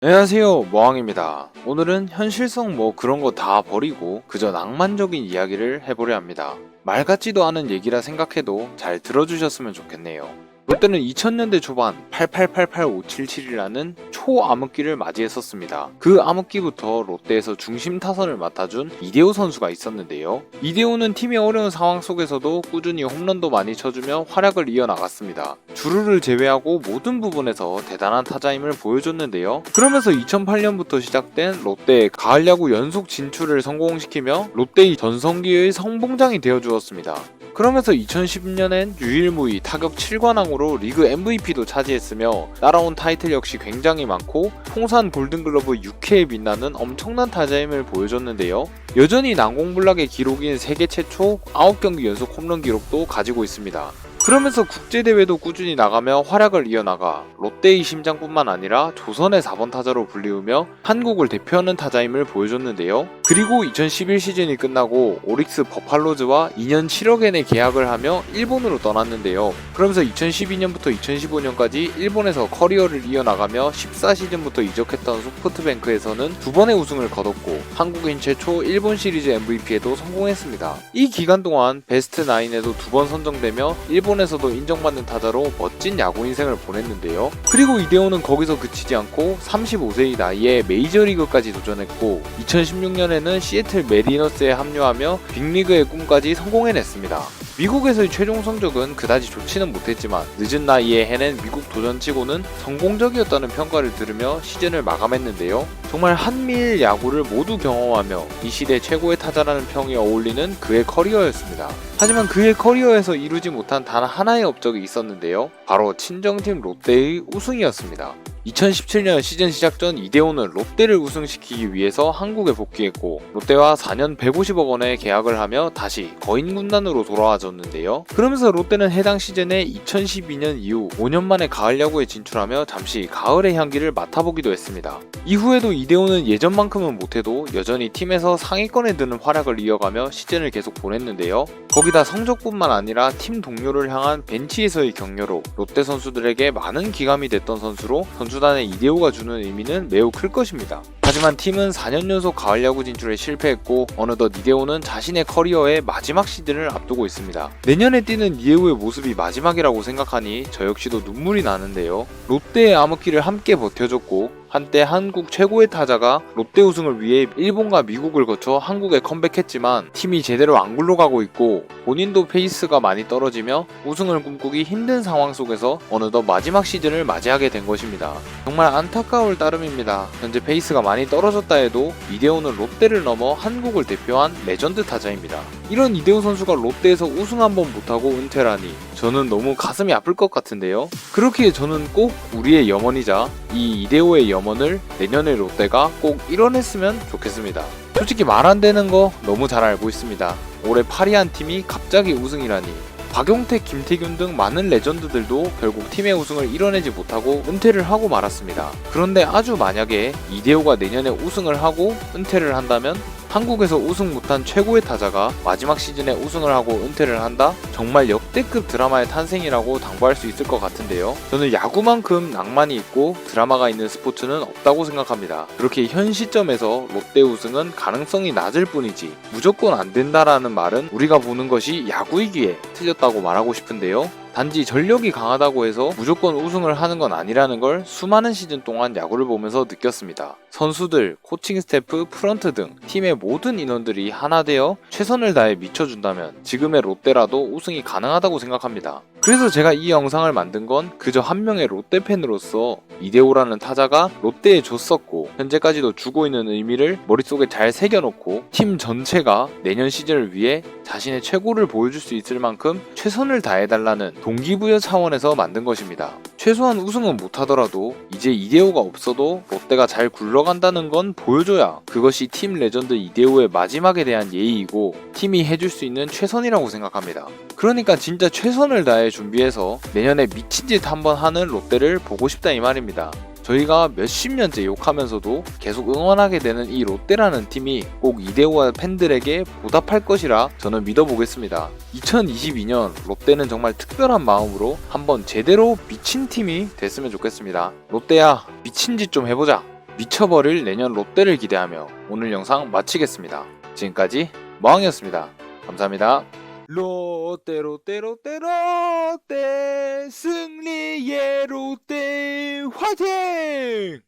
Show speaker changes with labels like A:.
A: 안녕하세요, 모항입니다. 오늘은 현실성 그런 거 다 버리고 그저 낭만적인 이야기를 해보려 합니다. 말 같지도 않은 얘기라 생각해도 잘 들어주셨으면 좋겠네요. 롯데는 2000년대 초반 8888577이라는 초암흑기를 맞이했었습니다. 그 암흑기부터 롯데에서 중심 타선을 맡아준 이대호 선수가 있었는데요. 이대호는 팀의 어려운 상황 속에서도 꾸준히 홈런도 많이 쳐주며 활약을 이어나갔습니다. 주루를 제외하고 모든 부분에서 대단한 타자임을 보여줬는데요. 그러면서 2008년부터 시작된 롯데의 가을 야구 연속 진출을 성공시키며 롯데의 전성기의 성봉장이 되어주었습니다. 그러면서 2010년엔 유일무이 타격 7관왕으로 리그 MVP도 차지했으며 따라온 타이틀 역시 굉장히 많고 통산 골든글러브 6회에 빛나는 엄청난 타자임을 보여줬는데요. 여전히 난공불락의 기록인 세계 최초 9경기 연속 홈런 기록도 가지고 있습니다. 그러면서 국제대회도 꾸준히 나가며 활약을 이어나가 롯데의 심장뿐만 아니라 조선의 4번 타자로 불리우며 한국을 대표하는 타자임을 보여줬는데요. 그리고 2011 시즌이 끝나고 오릭스 버팔로즈와 2년 7억엔에 계약을 하며 일본으로 떠났는데요. 그러면서 2012년부터 2015년까지 일본에서 커리어를 이어나가며 14시즌부터 이적했던 소프트뱅크에서는 2번의 우승을 거뒀고 한국인 최초 일본 시리즈 MVP에도 성공했습니다. 이 기간 동안 베스트 9에도 2번 선정되며 일본에서도 인정받는 타자로 멋진 야구 인생을 보냈는데요. 그리고 이대호는 거기서 그치지 않고 35세의 나이에 메이저리그까지 도전했고 2016년에는 시애틀 메리너스에 합류하며 빅리그의 꿈까지 성공해냈습니다. 미국에서의 최종 성적은 그다지 좋지는 못했지만 늦은 나이에 해낸 미국 도전치고는 성공적이었다는 평가를 들으며 시즌을 마감했는데요. 정말 한미일 야구를 모두 경험하며 이 시대 최고의 타자라는 평이 어울리는 그의 커리어였습니다. 하지만 그의 커리어에서 이루지 못한 단 하나의 업적이 있었는데요. 바로 친정팀 롯데의 우승이었습니다. 2017년 시즌 시작 전 이대호는 롯데를 우승시키기 위해서 한국에 복귀했고 롯데와 4년 150억 원의 계약을 하며 다시 거인 군단으로 돌아와줬는데요. 그러면서 롯데는 해당 시즌에 2012년 이후 5년 만에 가을 야구에 진출하며 잠시 가을의 향기를 맡아보기도 했습니다. 이후에도 이대호는 예전만큼은 못해도 여전히 팀에서 상위권에 드는 활약을 이어가며 시즌을 계속 보냈는데요. 거기다 성적뿐만 아니라 팀 동료를 향한 벤치에서의 격려로 롯데 선수들에게 많은 기감이 됐던 선수로 선수단의 이대호가 주는 의미는 매우 클 것입니다. 하지만 팀은 4년 연속 가을 야구 진출에 실패했고 어느덧 이대호는 자신의 커리어의 마지막 시즌을 앞두고 있습니다. 내년에 뛰는 이대호의 모습이 마지막이라고 생각하니 저 역시도 눈물이 나는데요. 롯데의 암흑기를 함께 버텨줬고 한때 한국 최고의 타자가 롯데 우승을 위해 일본과 미국을 거쳐 한국에 컴백했지만 팀이 제대로 안 굴러가고 있고 본인도 페이스가 많이 떨어지며 우승을 꿈꾸기 힘든 상황 속에서 어느덧 마지막 시즌을 맞이하게 된 것입니다. 정말 안타까울 따름입니다. 현재 페이스가 많이 떨어졌다 해도 이대호는 롯데를 넘어 한국을 대표한 레전드 타자입니다. 이런 이대호 선수가 롯데에서 우승 한번 못하고 은퇴라니 저는 너무 가슴이 아플 것 같은데요. 그렇기에 저는 꼭 우리의 염원이자 이 이대호의 염원을 내년에 롯데가 꼭 이뤄냈으면 좋겠습니다. 솔직히 말 안 되는 거 너무 잘 알고 있습니다. 올해 파리한 팀이 갑자기 우승이라니. 박용택, 김태균 등 많은 레전드들도 결국 팀의 우승을 이뤄내지 못하고 은퇴를 하고 말았습니다. 그런데 아주 만약에 이대호가 내년에 우승을 하고 은퇴를 한다면 한국에서 우승 못한 최고의 타자가 마지막 시즌에 우승을 하고 은퇴를 한다? 정말 역대급 드라마의 탄생이라고 당부할 수 있을 것 같은데요. 저는 야구만큼 낭만이 있고 드라마가 있는 스포츠는 없다고 생각합니다. 그렇게 현 시점에서 롯데 우승은 가능성이 낮을 뿐이지 무조건 안 된다라는 말은 우리가 보는 것이 야구이기에 틀렸다고 말하고 싶은데요. 단지 전력이 강하다고 해서 무조건 우승을 하는 건 아니라는 걸 수많은 시즌 동안 야구를 보면서 느꼈습니다. 선수들, 코칭 스태프, 프런트 등 팀의 모든 인원들이 하나 되어 최선을 다해 미쳐준다면 지금의 롯데라도 우승이 가능하다고 생각합니다. 그래서 제가 이 영상을 만든 건 그저 한 명의 롯데 팬으로서 이대호라는 타자가 롯데에 줬었고 현재까지도 주고 있는 의미를 머릿속에 잘 새겨놓고 팀 전체가 내년 시즌을 위해 자신의 최고를 보여줄 수 있을 만큼 최선을 다해달라는 동기부여 차원에서 만든 것입니다. 최소한 우승은 못하더라도 이제 이대호가 없어도 롯데가 잘 굴러간다는 건 보여줘야 그것이 팀 레전드 이대호의 마지막에 대한 예의이고 팀이 해줄 수 있는 최선이라고 생각합니다. 그러니까 진짜 최선을 다해 준비해서 내년에 미친 짓 한번 하는 롯데를 보고 싶다 이 말입니다. 저희가 몇십 년째 욕하면서도 계속 응원하게 되는 이 롯데라는 팀이 꼭 이대호와 팬들에게 보답할 것이라 저는 믿어보겠습니다. 2022년 롯데는 정말 특별한 마음으로 한번 제대로 미친 팀이 됐으면 좋겠습니다. 롯데야, 미친 짓 좀 해보자. 미쳐버릴 내년 롯데를 기대하며 오늘 영상 마치겠습니다. 지금까지 머왕이었습니다. 감사합니다. 롯데 롯데 롯데 롯데 승리의 롯데 화이팅!